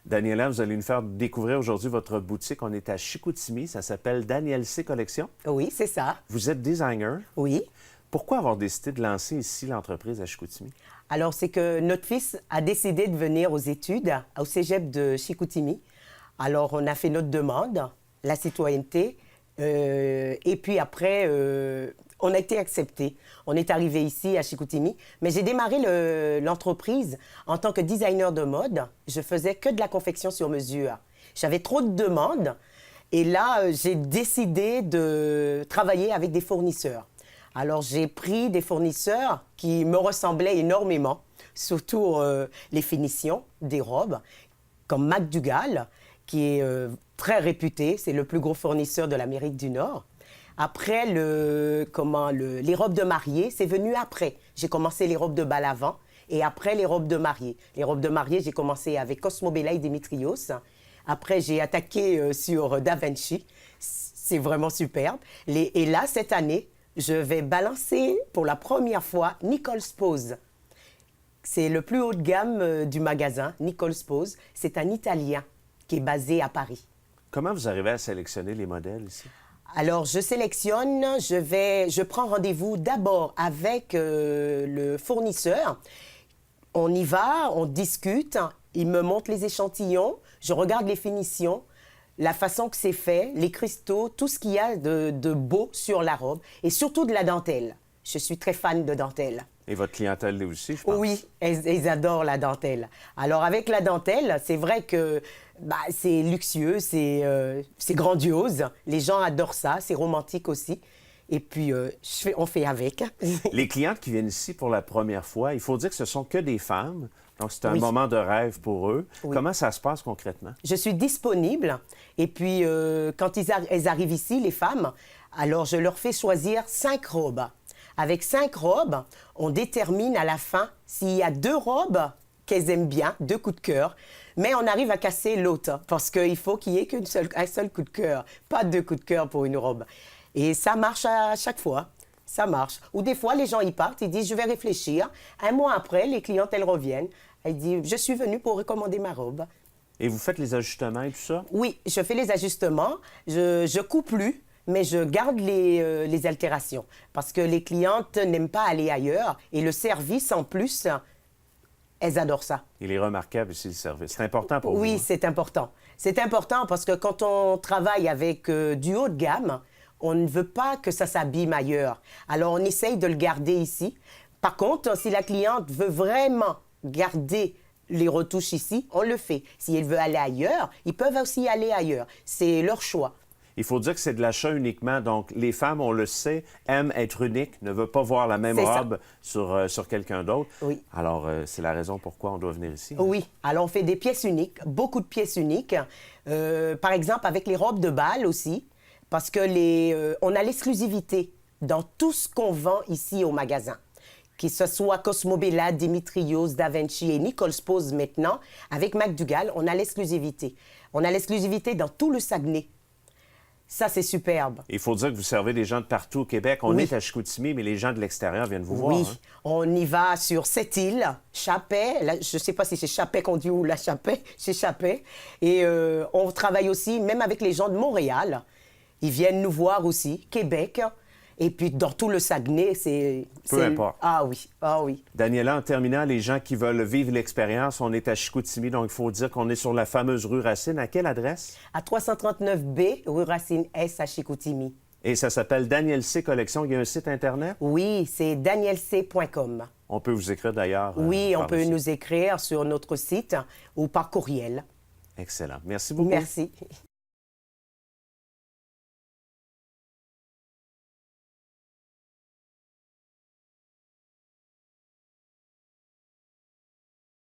Daniela, vous allez nous faire découvrir aujourd'hui votre boutique. On est à Chicoutimi. Ça s'appelle Daniel C Collection. Oui, c'est ça. Vous êtes designer. Oui. Pourquoi avoir décidé de lancer ici l'entreprise à Chicoutimi? Alors, c'est que notre fils a décidé de venir aux études au cégep de Chicoutimi. Alors, on a fait notre demande, la citoyenneté, et puis après, on a été accepté. On est arrivé ici à Chicoutimi, mais j'ai démarré l'entreprise en tant que designer de mode. Je faisais que de la confection sur mesure. J'avais trop de demandes et là, j'ai décidé de travailler avec des fournisseurs. Alors, j'ai pris des fournisseurs qui me ressemblaient énormément, surtout les finitions des robes, comme McDougall, qui est très réputé. C'est le plus gros fournisseur de l'Amérique du Nord. Après, les robes de mariée, c'est venu après. J'ai commencé les robes de bal avant et après les robes de mariée. Les robes de mariée, j'ai commencé avec Cosmo Bella et Dimitrios. Après, j'ai attaqué sur Da Vinci. C'est vraiment superbe. Et là, cette année, je vais balancer pour la première fois Nicole Spose. C'est le plus haut de gamme du magasin, Nicole Spose. C'est un Italien qui est basé à Paris. Comment vous arrivez à sélectionner les modèles ici? Alors, je sélectionne, je prends rendez-vous d'abord avec le fournisseur. On y va, on discute, il me montre les échantillons, je regarde les finitions, la façon que c'est fait, les cristaux, tout ce qu'il y a de beau sur la robe et surtout de la dentelle. Je suis très fan de dentelle. Et votre clientèle aussi, je pense? Oui, ils adorent la dentelle. Alors, avec la dentelle, c'est vrai que c'est luxueux, c'est grandiose. Les gens adorent ça, c'est romantique aussi. Et puis, on fait avec. Les clientes qui viennent ici pour la première fois, il faut dire que ce sont que des femmes. Donc, c'est un moment de rêve pour eux. Oui. Comment ça se passe concrètement? Je suis disponible. Et puis, quand elles arrivent ici, les femmes, alors je leur fais choisir 5 robes. Avec 5 robes, on détermine à la fin s'il y a 2 robes qu'elles aiment bien, 2 coups de cœur. Mais on arrive à casser l'autre parce qu'il faut qu'il n'y ait un seul coup de cœur, pas 2 coups de cœur pour une robe. Et ça marche à chaque fois, ça marche. Ou des fois, les gens y partent, ils disent « je vais réfléchir ». Un mois après, les clientes, elles reviennent. Elles disent « je suis venue pour recommander ma robe ». Et vous faites les ajustements et tout ça? Oui, je fais les ajustements. Je coupe plus, mais je garde les altérations parce que les clientes n'aiment pas aller ailleurs. Et le service, en plus, elles adorent ça. Il est remarquable ici, le service. C'est important pour vous? Oui, c'est important. C'est important parce que quand on travaille avec du haut de gamme, on ne veut pas que ça s'abîme ailleurs. Alors, on essaye de le garder ici. Par contre, si la cliente veut vraiment garder les retouches ici, on le fait. Si elle veut aller ailleurs, ils peuvent aussi aller ailleurs. C'est leur choix. Il faut dire que c'est de l'achat uniquement. Donc, les femmes, on le sait, aiment être uniques, ne veulent pas voir la même robe sur quelqu'un d'autre. Oui. Alors, c'est la raison pourquoi on doit venir ici. Oui. Alors, on fait des pièces uniques, beaucoup de pièces uniques. Par exemple, avec les robes de bal aussi, parce que on a l'exclusivité dans tout ce qu'on vend ici au magasin. Que ce soit Cosmo Bella, Dimitrios, Da Vinci et Nicole Spose maintenant, avec McDougall, on a l'exclusivité. On a l'exclusivité dans tout le Saguenay. Ça, c'est superbe. Il faut dire que vous servez des gens de partout au Québec. On est à Chicoutimi, mais les gens de l'extérieur viennent vous voir. Oui, hein? On y va sur cette île, Chapet. Là, je ne sais pas si c'est Chapet qu'on dit ou la Chapet, c'est Chapet. Et on travaille aussi, même avec les gens de Montréal. Ils viennent nous voir aussi, Québec. Et puis, dans tout le Saguenay, c'est... Peu importe. Ah oui, ah oui. Daniela, en terminant, les gens qui veulent vivre l'expérience, on est à Chicoutimi, donc il faut dire qu'on est sur la fameuse rue Racine. À quelle adresse? À 339B, rue Racine-S à Chicoutimi. Et ça s'appelle Daniel C Collection. Il y a un site Internet? Oui, c'est danielc.com. On peut vous écrire d'ailleurs. Oui, on peut nous écrire sur notre site ou par courriel. Excellent. Merci beaucoup. Merci.